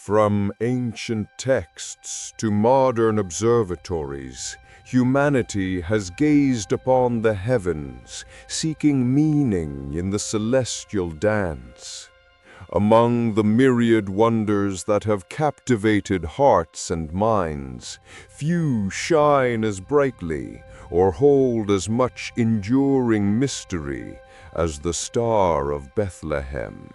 From ancient texts to modern observatories, humanity has gazed upon the heavens, seeking meaning in the celestial dance. Among the myriad wonders that have captivated hearts and minds, few shine as brightly or hold as much enduring mystery as the Star of Bethlehem.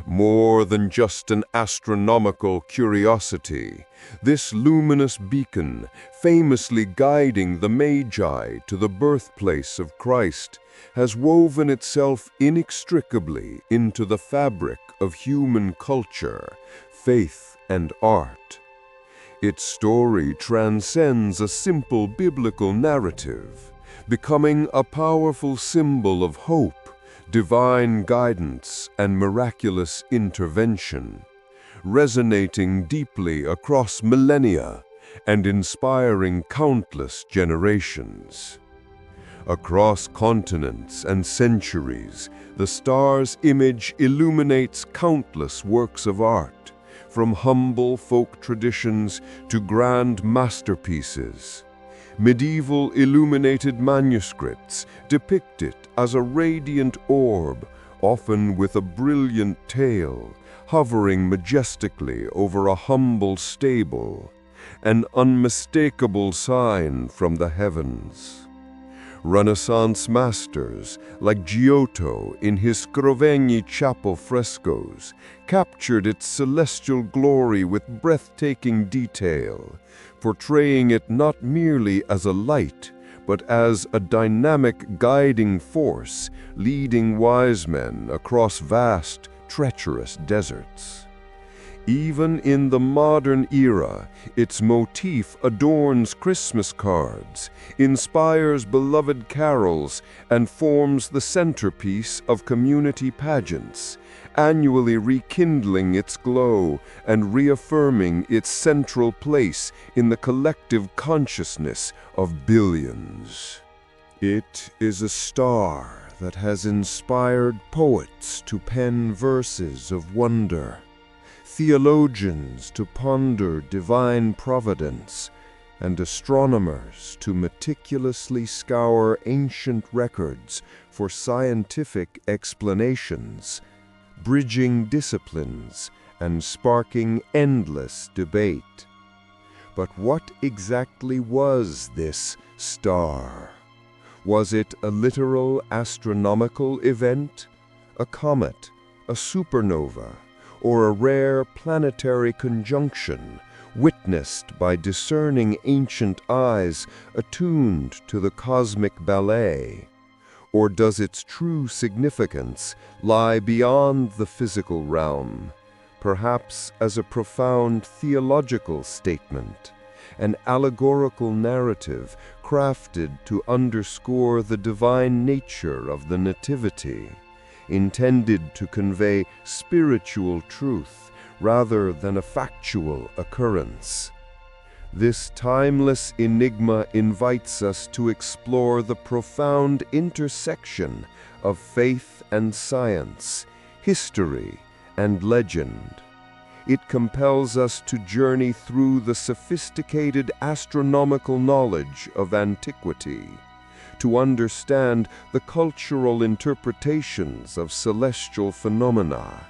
More than just an astronomical curiosity, this luminous beacon, famously guiding the Magi to the birthplace of Christ, has woven itself inextricably into the fabric of human culture, faith, and art. Its story transcends a simple biblical narrative, becoming a powerful symbol of hope, divine guidance, and miraculous intervention, resonating deeply across millennia and inspiring countless generations. Across continents and centuries, the star's image illuminates countless works of art, from humble folk traditions to grand masterpieces. Medieval illuminated manuscripts depict it as a radiant orb, often with a brilliant tail, hovering majestically over a humble stable, an unmistakable sign from the heavens. Renaissance masters like Giotto in his Scrovegni chapel frescoes captured its celestial glory with breathtaking detail, portraying it not merely as a light, but as a dynamic guiding force leading wise men across vast, treacherous deserts. Even in the modern era, its motif adorns Christmas cards, inspires beloved carols, and forms the centerpiece of community pageants, annually rekindling its glow and reaffirming its central place in the collective consciousness of billions. It is a star that has inspired poets to pen verses of wonder, theologians to ponder divine providence, and astronomers to meticulously scour ancient records for scientific explanations, bridging disciplines and sparking endless debate. But what exactly was this star? Was it a literal astronomical event, a comet, a supernova, or a rare planetary conjunction witnessed by discerning ancient eyes attuned to the cosmic ballet? Or does its true significance lie beyond the physical realm, perhaps as a profound theological statement, an allegorical narrative crafted to underscore the divine nature of the Nativity, intended to convey spiritual truth rather than a factual occurrence? This timeless enigma invites us to explore the profound intersection of faith and science, history and legend. It compels us to journey through the sophisticated astronomical knowledge of antiquity, to understand the cultural interpretations of celestial phenomena,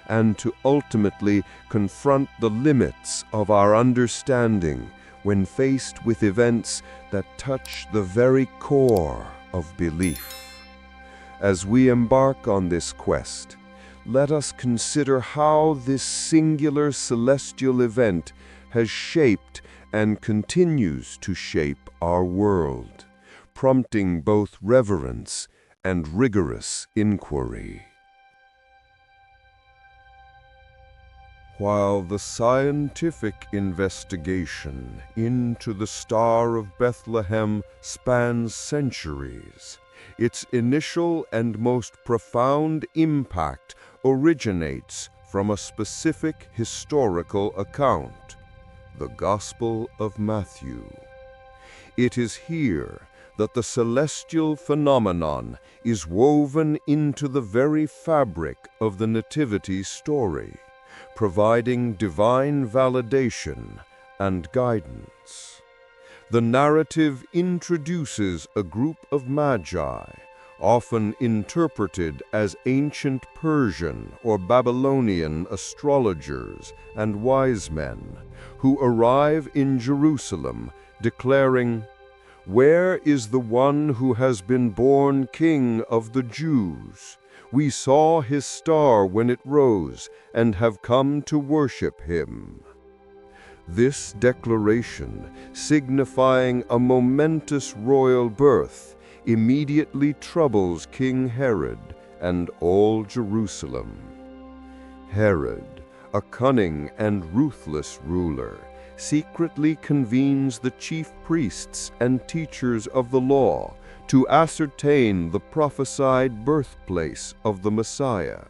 and to ultimately confront the limits of our understanding when faced with events that touch the very core of belief. As we embark on this quest, let us consider how this singular celestial event has shaped and continues to shape our world, prompting both reverence and rigorous inquiry. While the scientific investigation into the Star of Bethlehem spans centuries, its initial and most profound impact originates from a specific historical account, the Gospel of Matthew. It is here that the celestial phenomenon is woven into the very fabric of the Nativity story, providing divine validation and guidance. The narrative introduces a group of Magi, often interpreted as ancient Persian or Babylonian astrologers and wise men, who arrive in Jerusalem declaring, "Where is the one who has been born King of the Jews? We saw his star when it rose and have come to worship him." This declaration, signifying a momentous royal birth, immediately troubles King Herod and all Jerusalem. Herod, a cunning and ruthless ruler, secretly convenes the chief priests and teachers of the law to ascertain the prophesied birthplace of the Messiah.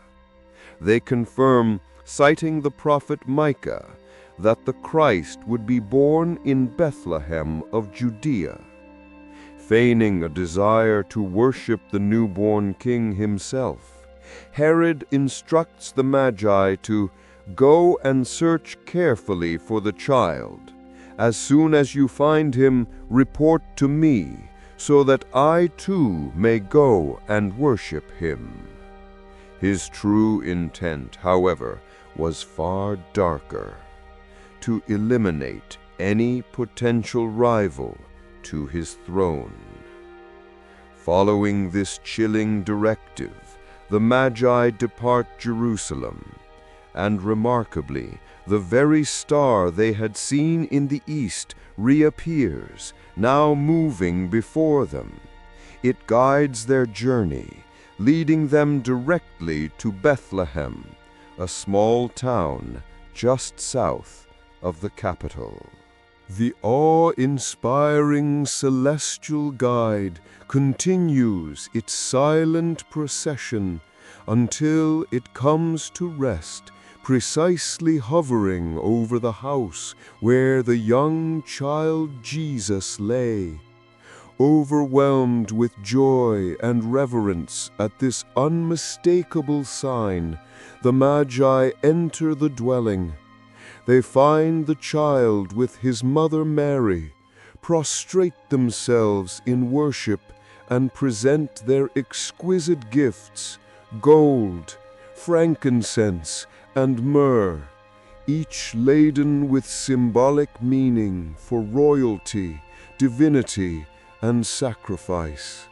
They confirm, citing the prophet Micah, that the Christ would be born in Bethlehem of Judea. Feigning a desire to worship the newborn king himself, Herod instructs the Magi to go and search carefully for the child. As soon as you find him, report to me, so that I too may go and worship him. His true intent, however, was far darker: to eliminate any potential rival to his throne. Following this chilling directive, the Magi depart Jerusalem, and remarkably, the very star they had seen in the east reappears, now moving before them. It guides their journey, leading them directly to Bethlehem, a small town just south of the capital. The awe-inspiring celestial guide continues its silent procession until it comes to rest, precisely hovering over the house where the young child Jesus lay. Overwhelmed with joy and reverence at this unmistakable sign, the Magi enter the dwelling. They find the child with his mother Mary, prostrate themselves in worship, and present their exquisite gifts: gold, frankincense, and myrrh, each laden with symbolic meaning for royalty, divinity, and sacrifice.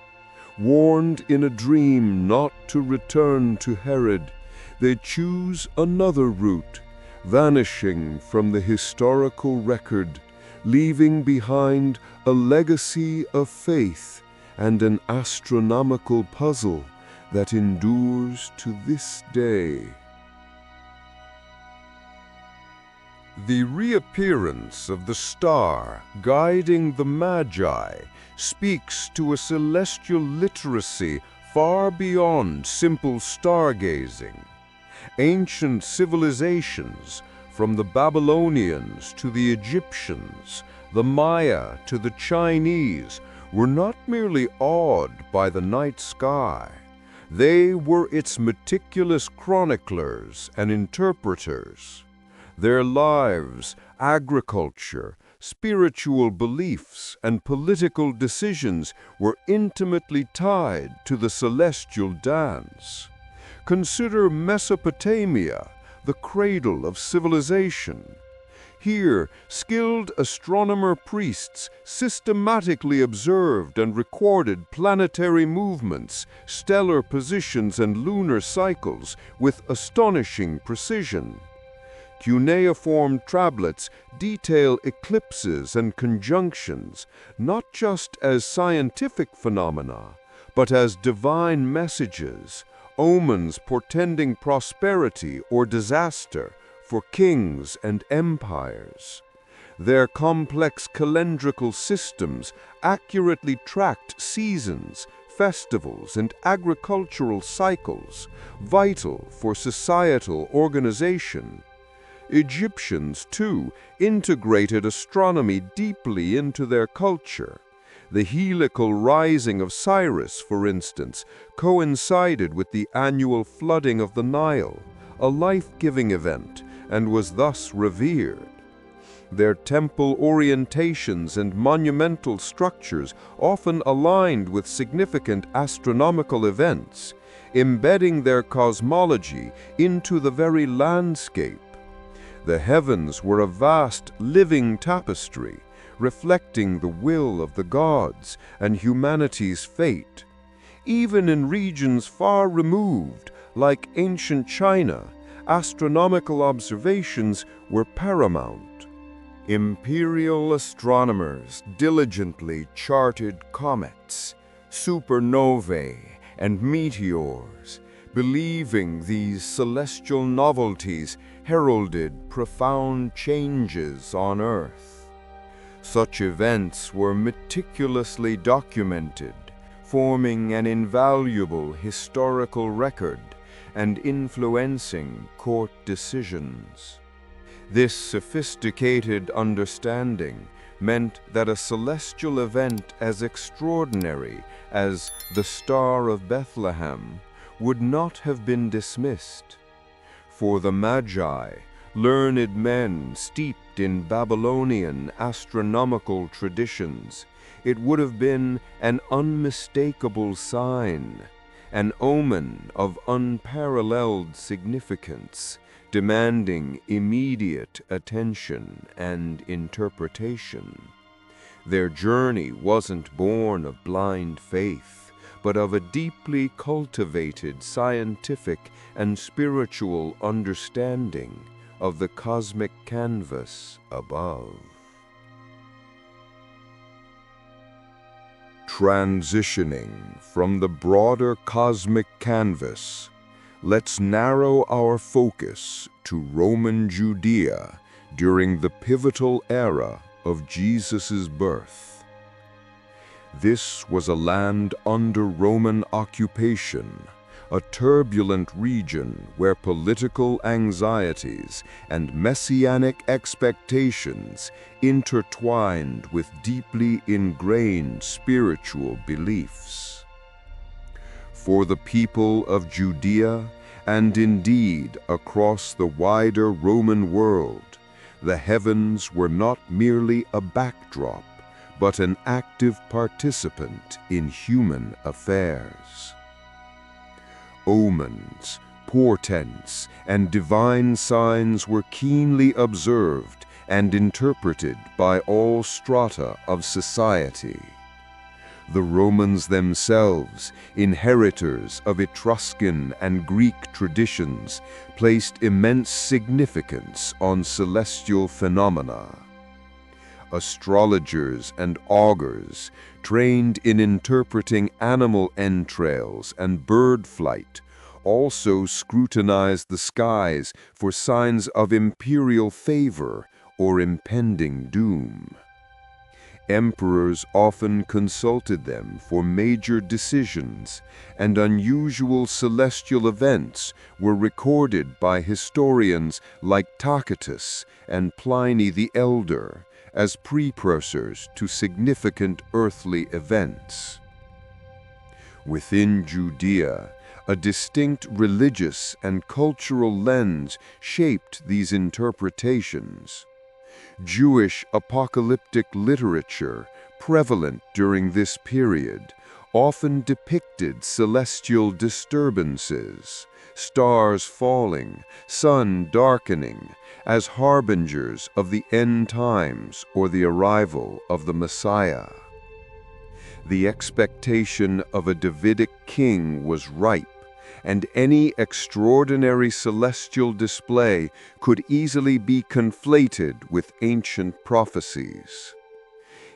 Warned in a dream not to return to Herod, they choose another route, vanishing from the historical record, leaving behind a legacy of faith and an astronomical puzzle that endures to this day. The reappearance of the star guiding the Magi speaks to a celestial literacy far beyond simple stargazing. Ancient civilizations, from the Babylonians to the Egyptians, the Maya to the Chinese, were not merely awed by the night sky. They were its meticulous chroniclers and interpreters. Their lives, agriculture, spiritual beliefs, and political decisions were intimately tied to the celestial dance. Consider Mesopotamia, the cradle of civilization. Here, skilled astronomer priests systematically observed and recorded planetary movements, stellar positions, and lunar cycles with astonishing precision. Cuneiform tablets detail eclipses and conjunctions, not just as scientific phenomena, but as divine messages, omens portending prosperity or disaster for kings and empires. Their complex calendrical systems accurately tracked seasons, festivals, and agricultural cycles, vital for societal organization. Egyptians, too, integrated astronomy deeply into their culture. The heliacal rising of Cyrus, for instance, coincided with the annual flooding of the Nile, a life-giving event and was thus revered. Their temple orientations and monumental structures often aligned with significant astronomical events, embedding their cosmology into the very landscape. The heavens were a vast, living tapestry, reflecting the will of the gods and humanity's fate. Even in regions far removed, like ancient China, astronomical observations were paramount. Imperial astronomers diligently charted comets, supernovae, and meteors, believing these celestial novelties heralded profound changes on Earth. Such events were meticulously documented, forming an invaluable historical record and influencing court decisions. This sophisticated understanding meant that a celestial event as extraordinary as the Star of Bethlehem would not have been dismissed. For the Magi, learned men steeped in Babylonian astronomical traditions, it would have been an unmistakable sign, an omen of unparalleled significance, demanding immediate attention and interpretation. Their journey wasn't born of blind faith, but of a deeply cultivated scientific and spiritual understanding of the cosmic canvas above. Transitioning from the broader cosmic canvas, let's narrow our focus to Roman Judea during the pivotal era of Jesus' birth. This was a land under Roman occupation, a turbulent region where political anxieties and messianic expectations intertwined with deeply ingrained spiritual beliefs. For the people of Judea, and indeed across the wider Roman world, the heavens were not merely a backdrop, but an active participant in human affairs. Omens, portents, and divine signs were keenly observed and interpreted by all strata of society. The Romans themselves, inheritors of Etruscan and Greek traditions, placed immense significance on celestial phenomena. Astrologers and augurs, trained in interpreting animal entrails and bird flight, also scrutinized the skies for signs of imperial favor or impending doom. Emperors often consulted them for major decisions, and unusual celestial events were recorded by historians like Tacitus and Pliny the Elder as precursors to significant earthly events. Within Judea, a distinct religious and cultural lens shaped these interpretations. Jewish apocalyptic literature, prevalent during this period, often depicted celestial disturbances, stars falling, sun darkening, as harbingers of the end times or the arrival of the Messiah. The expectation of a Davidic king was ripe, and any extraordinary celestial display could easily be conflated with ancient prophecies.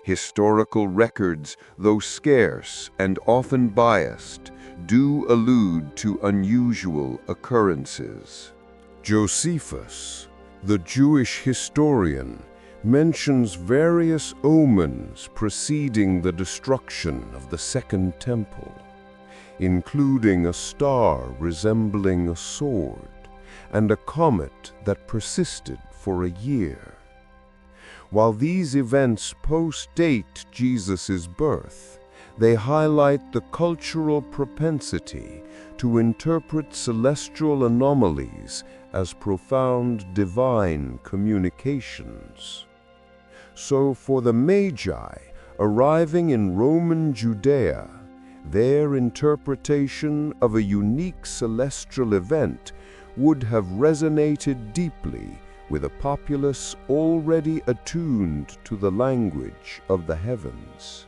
Historical records, though scarce and often biased, do allude to unusual occurrences. Josephus, the Jewish historian, mentions various omens preceding the destruction of the Second Temple, including a star resembling a sword and a comet that persisted for a year. While these events post-date Jesus' birth, they highlight the cultural propensity to interpret celestial anomalies as profound divine communications. So for the Magi, arriving in Roman Judea, their interpretation of a unique celestial event would have resonated deeply with a populace already attuned to the language of the heavens.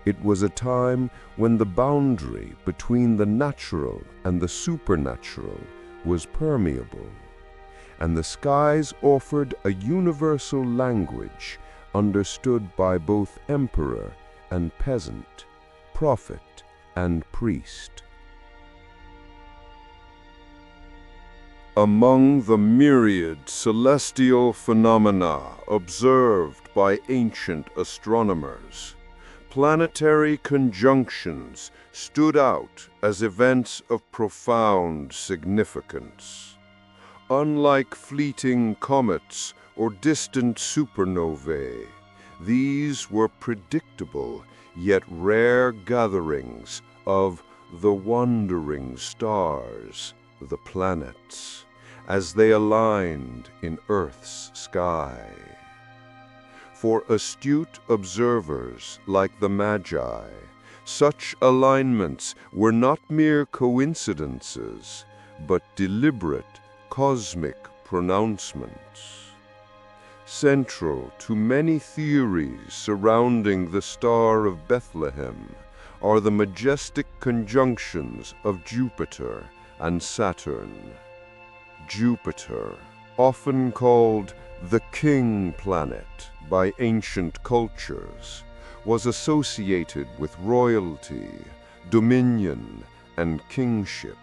It was a time when the boundary between the natural and the supernatural was permeable, and the skies offered a universal language understood by both emperor and peasant, prophet and priest. Among the myriad celestial phenomena observed by ancient astronomers, planetary conjunctions stood out as events of profound significance. Unlike fleeting comets or distant supernovae, these were predictable yet rare gatherings of the wandering stars, the planets, as they aligned in Earth's sky. For astute observers like the Magi, such alignments were not mere coincidences, but deliberate cosmic pronouncements. Central to many theories surrounding the Star of Bethlehem are the majestic conjunctions of Jupiter and Saturn. Jupiter, often called the king planet by ancient cultures, was associated with royalty, dominion, and kingship.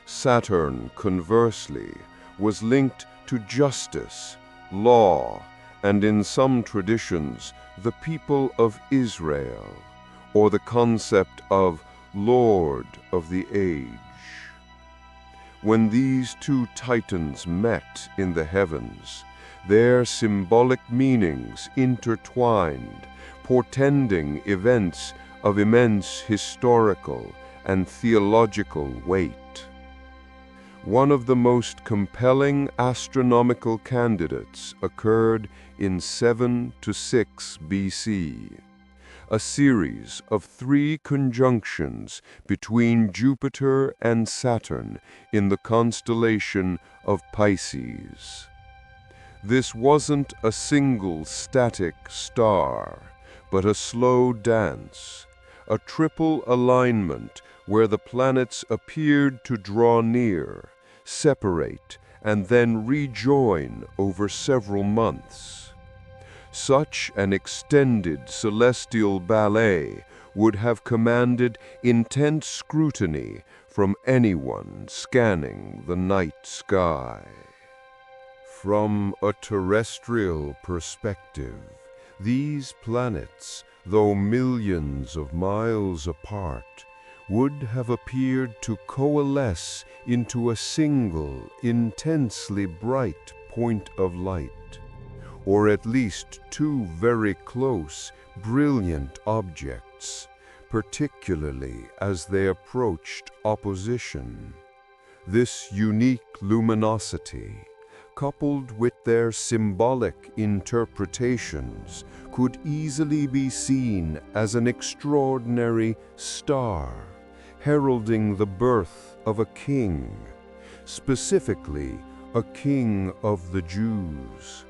Saturn, conversely, was linked to justice, law, and in some traditions, the people of Israel, or the concept of Lord of the Age. When these two titans met in the heavens, their symbolic meanings intertwined, portending events of immense historical and theological weight. One of the most compelling astronomical candidates occurred in 7 to 6 BC. A series of 3 conjunctions between Jupiter and Saturn in the constellation of Pisces. This wasn't a single static star, but a slow dance, a triple alignment where the planets appeared to draw near, separate, and then rejoin over several months. Such an extended celestial ballet would have commanded intense scrutiny from anyone scanning the night sky. From a terrestrial perspective, these planets, though millions of miles apart, would have appeared to coalesce into a single, intensely bright point of light, or at least 2 very close, brilliant objects, particularly as they approached opposition. This unique luminosity, coupled with their symbolic interpretations, could easily be seen as an extraordinary star, heralding the birth of a king, specifically a king of the Jews.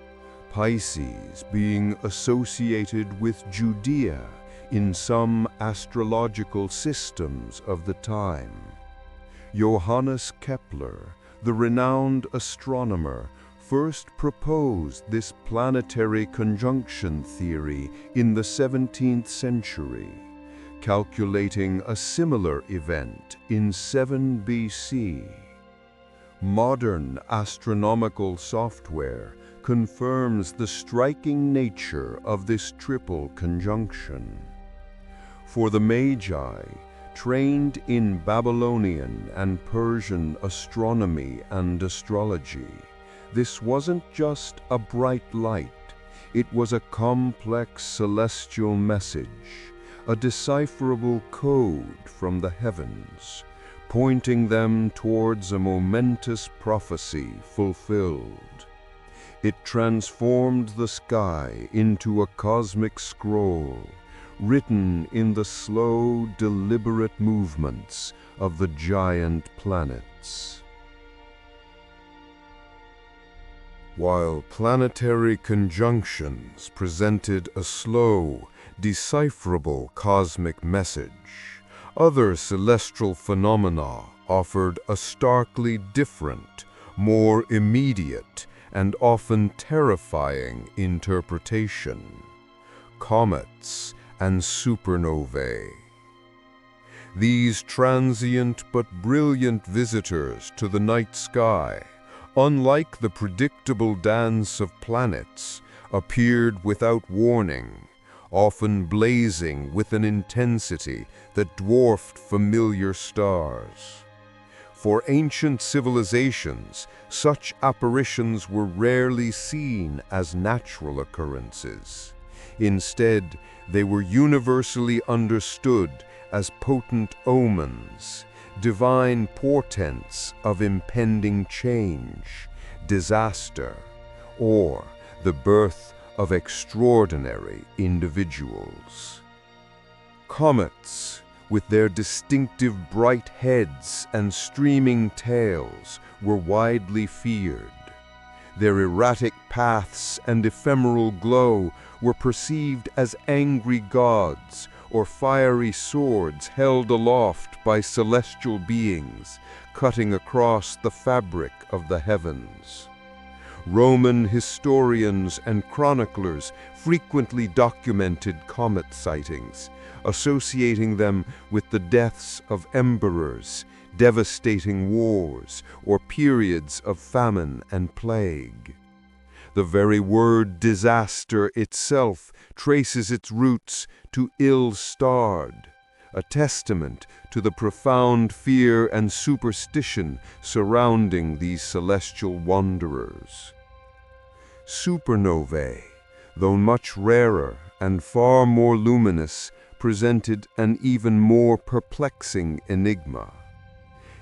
Pisces being associated with Judea in some astrological systems of the time. Johannes Kepler, the renowned astronomer, first proposed this planetary conjunction theory in the 17th century, calculating a similar event in 7 BC. Modern astronomical software confirms the striking nature of this triple conjunction. For the Magi, trained in Babylonian and Persian astronomy and astrology, this wasn't just a bright light, it was a complex celestial message, a decipherable code from the heavens, pointing them towards a momentous prophecy fulfilled. It transformed the sky into a cosmic scroll, written in the slow, deliberate movements of the giant planets. While planetary conjunctions presented a slow, decipherable cosmic message, other celestial phenomena offered a starkly different, more immediate, and often terrifying interpretation: comets and supernovae. These transient but brilliant visitors to the night sky, unlike the predictable dance of planets, appeared without warning, often blazing with an intensity that dwarfed familiar stars. For ancient civilizations, such apparitions were rarely seen as natural occurrences. Instead, they were universally understood as potent omens, divine portents of impending change, disaster, or the birth of extraordinary individuals. Comets, with their distinctive bright heads and streaming tails, were widely feared. Their erratic paths and ephemeral glow were perceived as angry gods or fiery swords held aloft by celestial beings, cutting across the fabric of the heavens. Roman historians and chroniclers frequently documented comet sightings, associating them with the deaths of emperors, devastating wars, or periods of famine and plague. The very word disaster itself traces its roots to ill-starred, a testament to the profound fear and superstition surrounding these celestial wanderers. Supernovae, though much rarer and far more luminous, presented an even more perplexing enigma.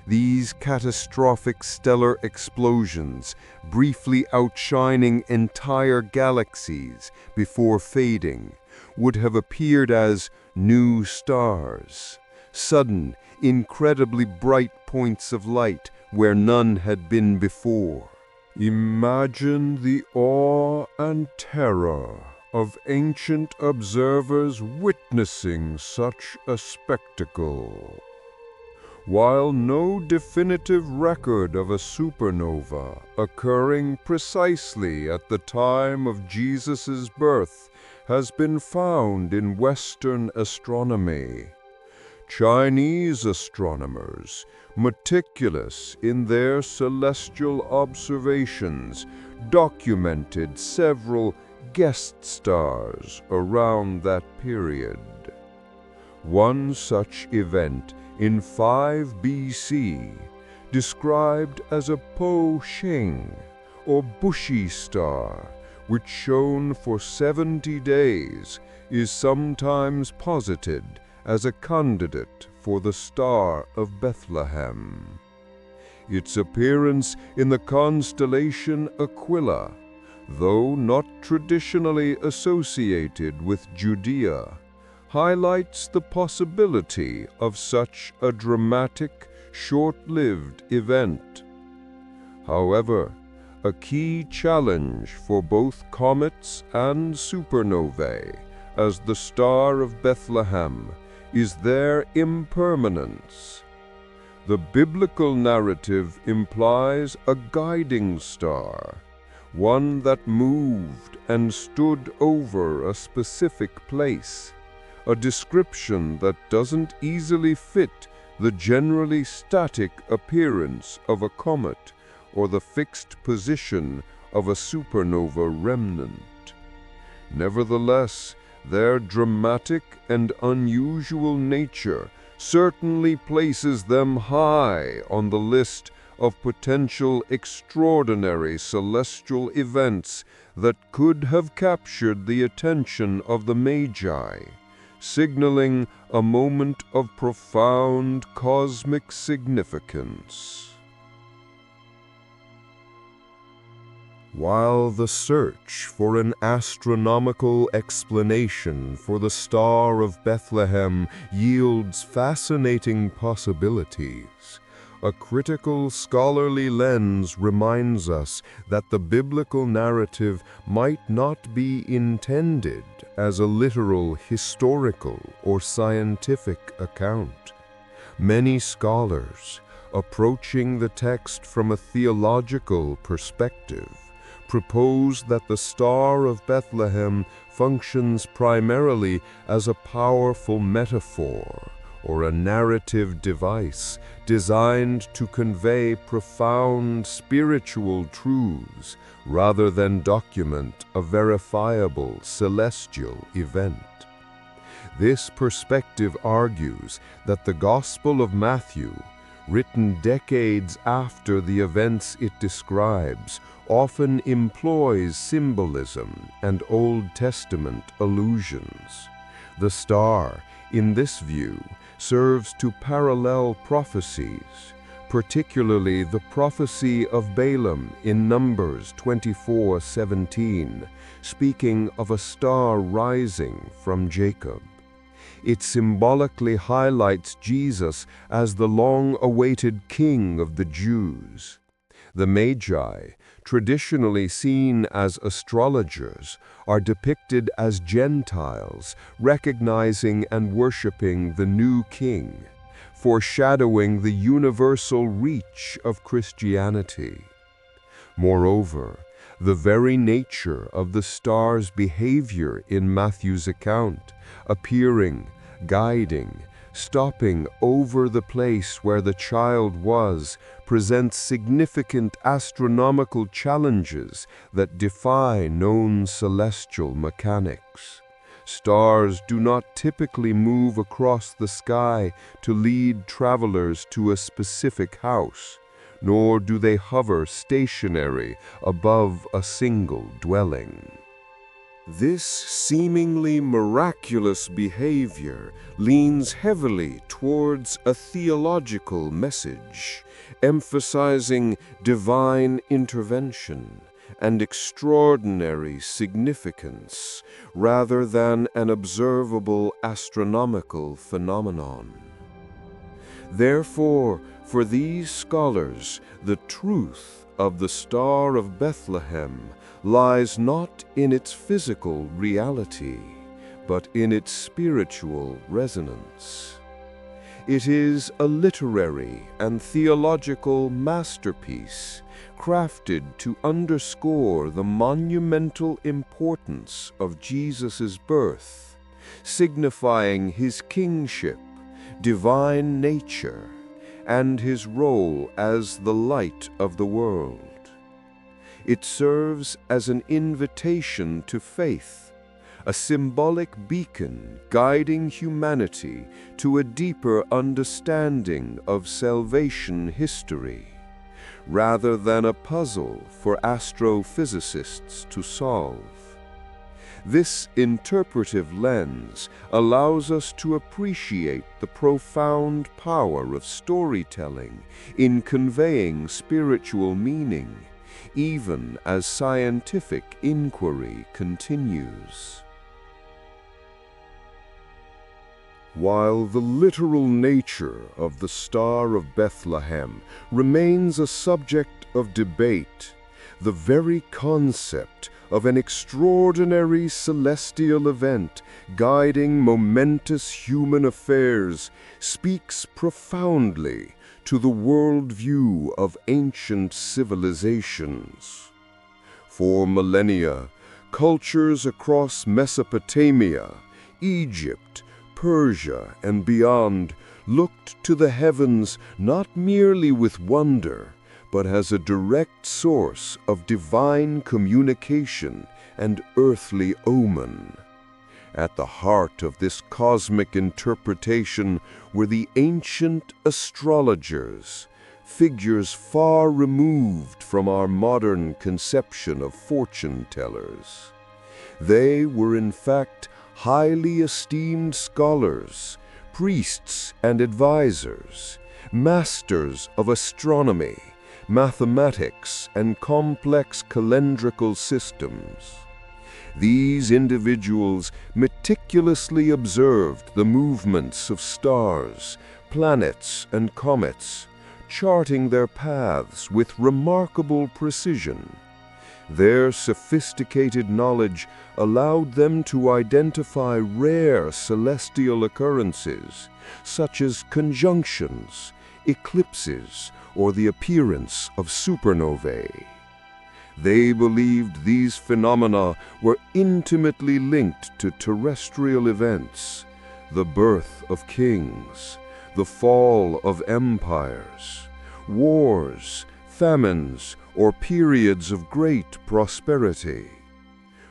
These catastrophic stellar explosions, briefly outshining entire galaxies before fading, would have appeared as new stars, sudden, incredibly bright points of light where none had been before. Imagine the awe and terror of ancient observers witnessing such a spectacle. While no definitive record of a supernova occurring precisely at the time of Jesus' birth has been found in Western astronomy, Chinese astronomers, meticulous in their celestial observations, documented several guest stars around that period. One such event in 5 BC, described as a Po Shing, or bushy star, which shone for 70 days, is sometimes posited as a candidate for the Star of Bethlehem. Its appearance in the constellation Aquila, though not traditionally associated with Judea, highlights the possibility of such a dramatic, short-lived event. However, a key challenge for both comets and supernovae, as the Star of Bethlehem, is their impermanence. The biblical narrative implies a guiding star, one that moved and stood over a specific place, a description that doesn't easily fit the generally static appearance of a comet or the fixed position of a supernova remnant. Nevertheless, their dramatic and unusual nature certainly places them high on the list of potential extraordinary celestial events that could have captured the attention of the Magi, signaling a moment of profound cosmic significance. While the search for an astronomical explanation for the Star of Bethlehem yields fascinating possibilities, a critical scholarly lens reminds us that the biblical narrative might not be intended as a literal, historical, or scientific account. Many scholars, approaching the text from a theological perspective, propose that the Star of Bethlehem functions primarily as a powerful metaphor or a narrative device designed to convey profound spiritual truths rather than document a verifiable celestial event. This perspective argues that the Gospel of Matthew, written decades after the events it describes, often employs symbolism and Old Testament allusions. The star, in this view, serves to parallel prophecies, particularly the prophecy of Balaam in Numbers 24:17, speaking of a star rising from Jacob. It symbolically highlights Jesus as the long-awaited King of the Jews. The Magi, traditionally seen as astrologers, are depicted as Gentiles, recognizing and worshiping the new king, foreshadowing the universal reach of Christianity. Moreover, the very nature of the star's behavior in Matthew's account, appearing, guiding, stopping over the place where the child was, presents significant astronomical challenges that defy known celestial mechanics. Stars do not typically move across the sky to lead travelers to a specific house, nor do they hover stationary above a single dwelling. This seemingly miraculous behavior leans heavily towards a theological message, emphasizing divine intervention and extraordinary significance rather than an observable astronomical phenomenon. Therefore, for these scholars, the truth of the Star of Bethlehem lies not in its physical reality, but in its spiritual resonance. It is a literary and theological masterpiece crafted to underscore the monumental importance of Jesus' birth, signifying his kingship, divine nature, and his role as the light of the world. It serves as an invitation to faith, a symbolic beacon guiding humanity to a deeper understanding of salvation history, rather than a puzzle for astrophysicists to solve. This interpretive lens allows us to appreciate the profound power of storytelling in conveying spiritual meaning, even as scientific inquiry continues. While the literal nature of the Star of Bethlehem remains a subject of debate, the very concept of an extraordinary celestial event guiding momentous human affairs speaks profoundly to the worldview of ancient civilizations. For millennia, cultures across Mesopotamia, Egypt, Persia, and beyond looked to the heavens not merely with wonder, but as a direct source of divine communication and earthly omen. At the heart of this cosmic interpretation were the ancient astrologers, figures far removed from our modern conception of fortune tellers. They were in fact highly esteemed scholars, priests and advisors, masters of astronomy, mathematics, and complex calendrical systems. These individuals meticulously observed the movements of stars, planets, and comets, charting their paths with remarkable precision. Their sophisticated knowledge allowed them to identify rare celestial occurrences, such as conjunctions, eclipses, or the appearance of supernovae. They believed these phenomena were intimately linked to terrestrial events, the birth of kings, the fall of empires, wars, famines, or periods of great prosperity.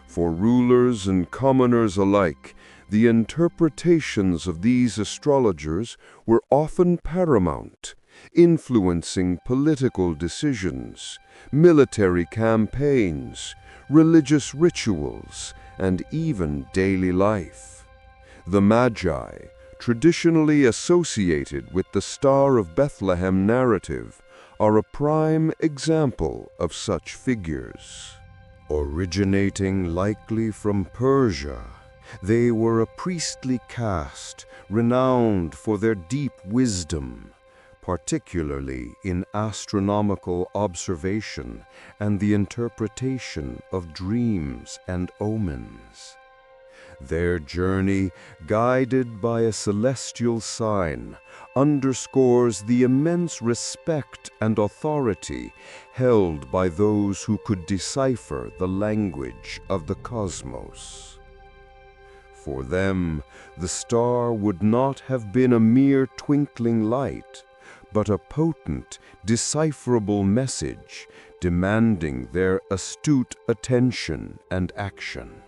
For rulers and commoners alike, the interpretations of these astrologers were often paramount, influencing political decisions, military campaigns, religious rituals, and even daily life. The Magi, traditionally associated with the Star of Bethlehem narrative, are a prime example of such figures. Originating likely from Persia, they were a priestly caste renowned for their deep wisdom, particularly in astronomical observation and the interpretation of dreams and omens. Their journey, guided by a celestial sign, underscores the immense respect and authority held by those who could decipher the language of the cosmos. For them, the star would not have been a mere twinkling light, but a potent, decipherable message demanding their astute attention and action.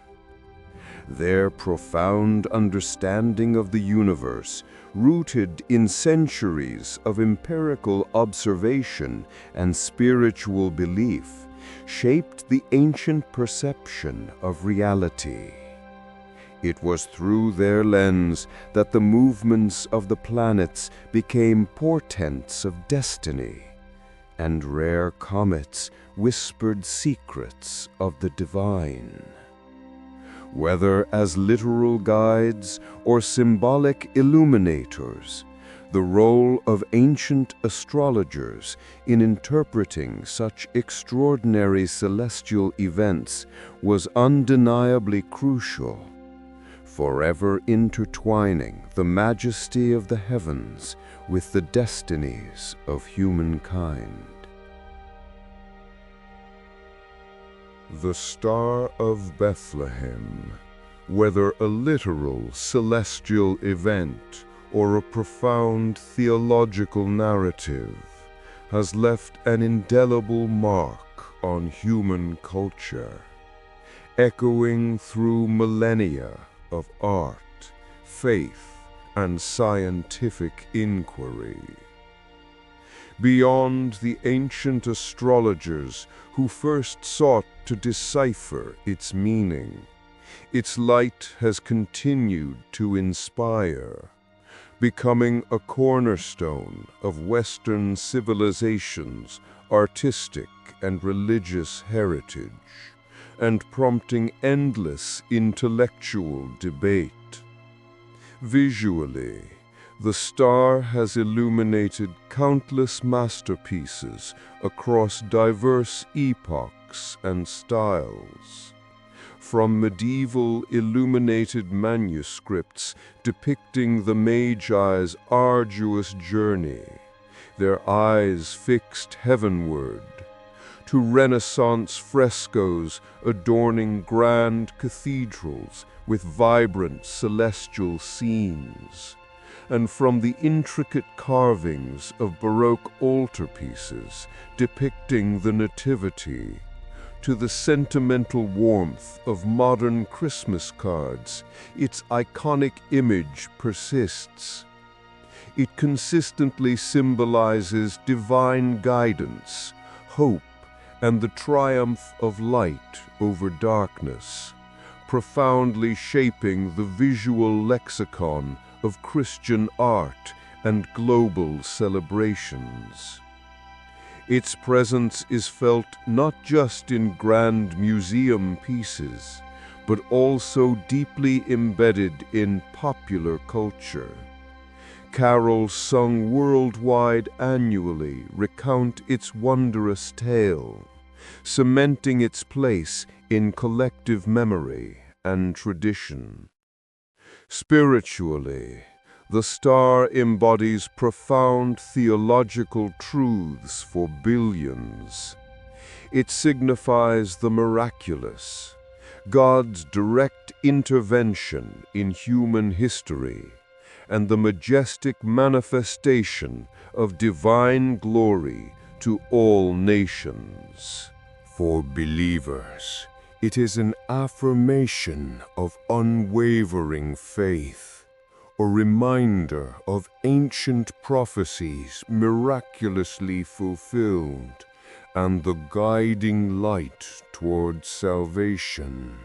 Their profound understanding of the universe, rooted in centuries of empirical observation and spiritual belief, shaped the ancient perception of reality. It was through their lens that the movements of the planets became portents of destiny, and rare comets whispered secrets of the divine. Whether as literal guides or symbolic illuminators, the role of ancient astrologers in interpreting such extraordinary celestial events was undeniably crucial, forever intertwining the majesty of the heavens with the destinies of humankind. The Star of Bethlehem, whether a literal celestial event or a profound theological narrative, has left an indelible mark on human culture, echoing through millennia of art, faith, and scientific inquiry. Beyond the ancient astrologers who first sought to decipher its meaning, its light has continued to inspire, becoming a cornerstone of Western civilization's artistic and religious heritage, and prompting endless intellectual debate. Visually, the star has illuminated countless masterpieces across diverse epochs and styles. From medieval illuminated manuscripts depicting the Magi's arduous journey, their eyes fixed heavenward, to Renaissance frescoes adorning grand cathedrals with vibrant celestial scenes, and from the intricate carvings of Baroque altarpieces depicting the Nativity, to the sentimental warmth of modern Christmas cards, its iconic image persists. It consistently symbolizes divine guidance, hope, and the triumph of light over darkness, profoundly shaping the visual lexicon of Christian art and global celebrations. Its presence is felt not just in grand museum pieces, but also deeply embedded in popular culture. Carols sung worldwide annually recount its wondrous tale, cementing its place in collective memory and tradition. Spiritually, the star embodies profound theological truths for billions. It signifies the miraculous, God's direct intervention in human history, and the majestic manifestation of divine glory to all nations. For believers, it is an affirmation of unwavering faith, a reminder of ancient prophecies miraculously fulfilled, and the guiding light towards salvation.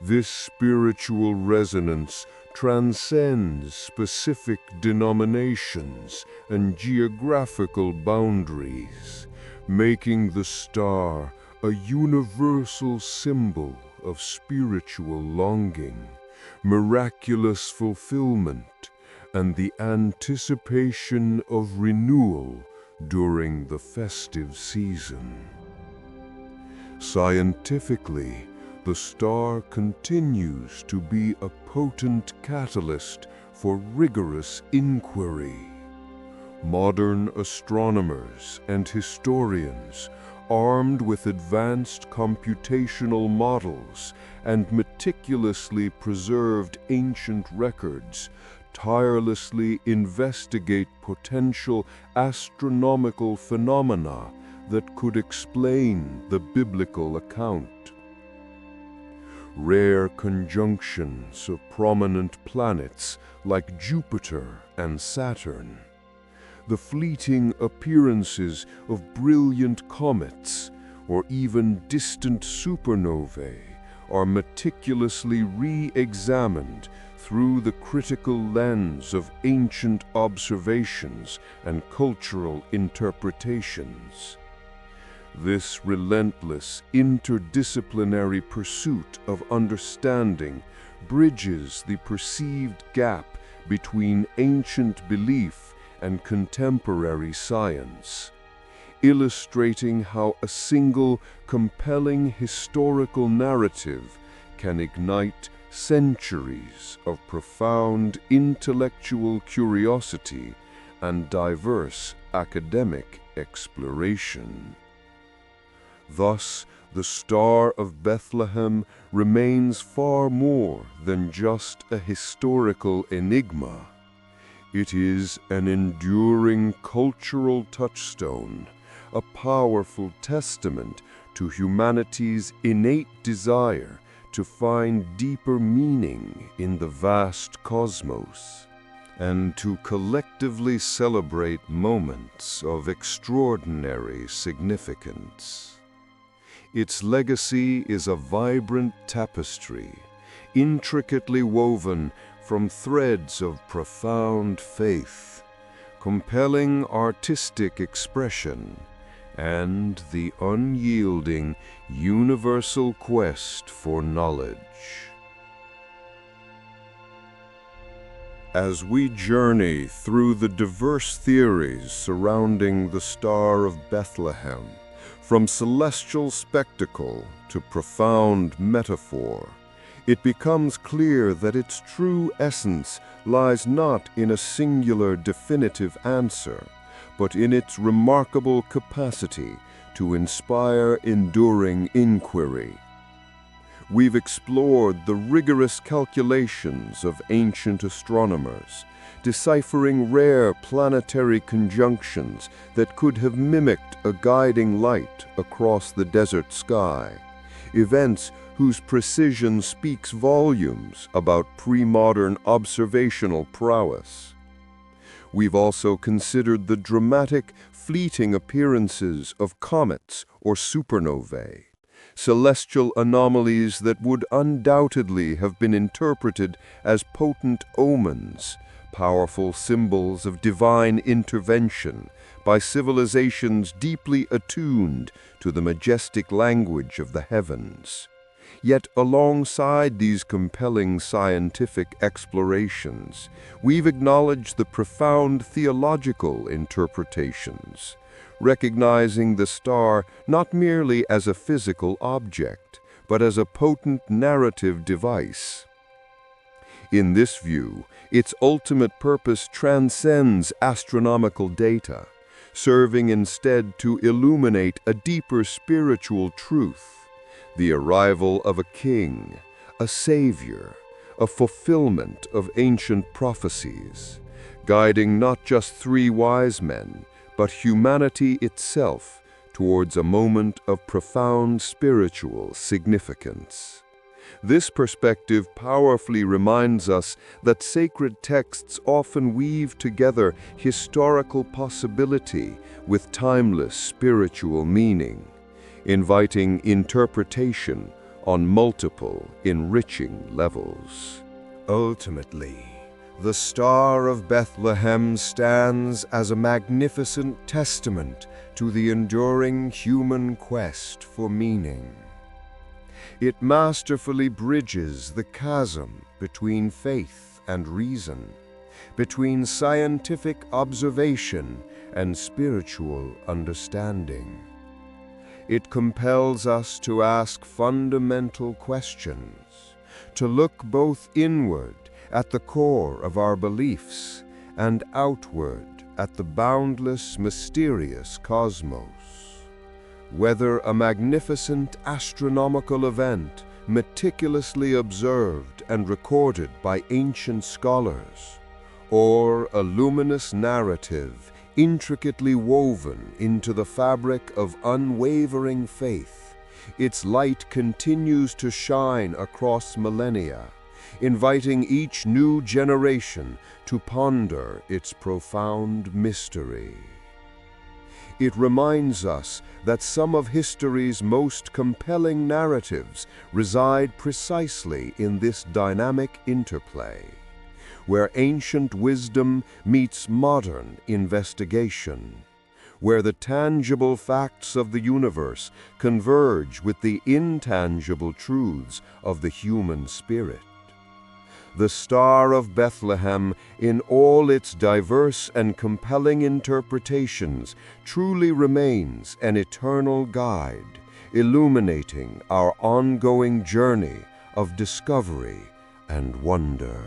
This spiritual resonance transcends specific denominations and geographical boundaries, making the star a universal symbol of spiritual longing, miraculous fulfillment, and the anticipation of renewal during the festive season. Scientifically, the star continues to be a potent catalyst for rigorous inquiry. Modern astronomers and historians, armed with advanced computational models and meticulously preserved ancient records, tirelessly investigate potential astronomical phenomena that could explain the biblical account. Rare conjunctions of prominent planets like Jupiter and Saturn, the fleeting appearances of brilliant comets, or even distant supernovae are meticulously re-examined through the critical lens of ancient observations and cultural interpretations. This relentless, interdisciplinary pursuit of understanding bridges the perceived gap between ancient belief and contemporary science, illustrating how a single, compelling historical narrative can ignite centuries of profound intellectual curiosity and diverse academic exploration. Thus, the Star of Bethlehem remains far more than just a historical enigma. It is an enduring cultural touchstone, a powerful testament to humanity's innate desire to find deeper meaning in the vast cosmos, and to collectively celebrate moments of extraordinary significance. Its legacy is a vibrant tapestry, intricately woven from threads of profound faith, compelling artistic expression, and the unyielding universal quest for knowledge. As we journey through the diverse theories surrounding the Star of Bethlehem, from celestial spectacle to profound metaphor, it becomes clear that its true essence lies not in a singular definitive answer, but in its remarkable capacity to inspire enduring inquiry. We've explored the rigorous calculations of ancient astronomers, deciphering rare planetary conjunctions that could have mimicked a guiding light across the desert sky, events whose precision speaks volumes about pre-modern observational prowess. We've also considered the dramatic, fleeting appearances of comets or supernovae, celestial anomalies that would undoubtedly have been interpreted as potent omens, powerful symbols of divine intervention by civilizations deeply attuned to the majestic language of the heavens. Yet alongside these compelling scientific explorations, we've acknowledged the profound theological interpretations, recognizing the star not merely as a physical object, but as a potent narrative device. In this view, its ultimate purpose transcends astronomical data, serving instead to illuminate a deeper spiritual truth: the arrival of a king, a savior, a fulfillment of ancient prophecies, guiding not just three wise men, but humanity itself towards a moment of profound spiritual significance. This perspective powerfully reminds us that sacred texts often weave together historical possibility with timeless spiritual meaning, inviting interpretation on multiple, enriching levels. Ultimately, the Star of Bethlehem stands as a magnificent testament to the enduring human quest for meaning. It masterfully bridges the chasm between faith and reason, between scientific observation and spiritual understanding. It compels us to ask fundamental questions, to look both inward at the core of our beliefs and outward at the boundless, mysterious cosmos. Whether a magnificent astronomical event meticulously observed and recorded by ancient scholars, or a luminous narrative intricately woven into the fabric of unwavering faith, its light continues to shine across millennia, inviting each new generation to ponder its profound mystery. It reminds us that some of history's most compelling narratives reside precisely in this dynamic interplay, where ancient wisdom meets modern investigation, where the tangible facts of the universe converge with the intangible truths of the human spirit. The Star of Bethlehem, in all its diverse and compelling interpretations, truly remains an eternal guide, illuminating our ongoing journey of discovery and wonder.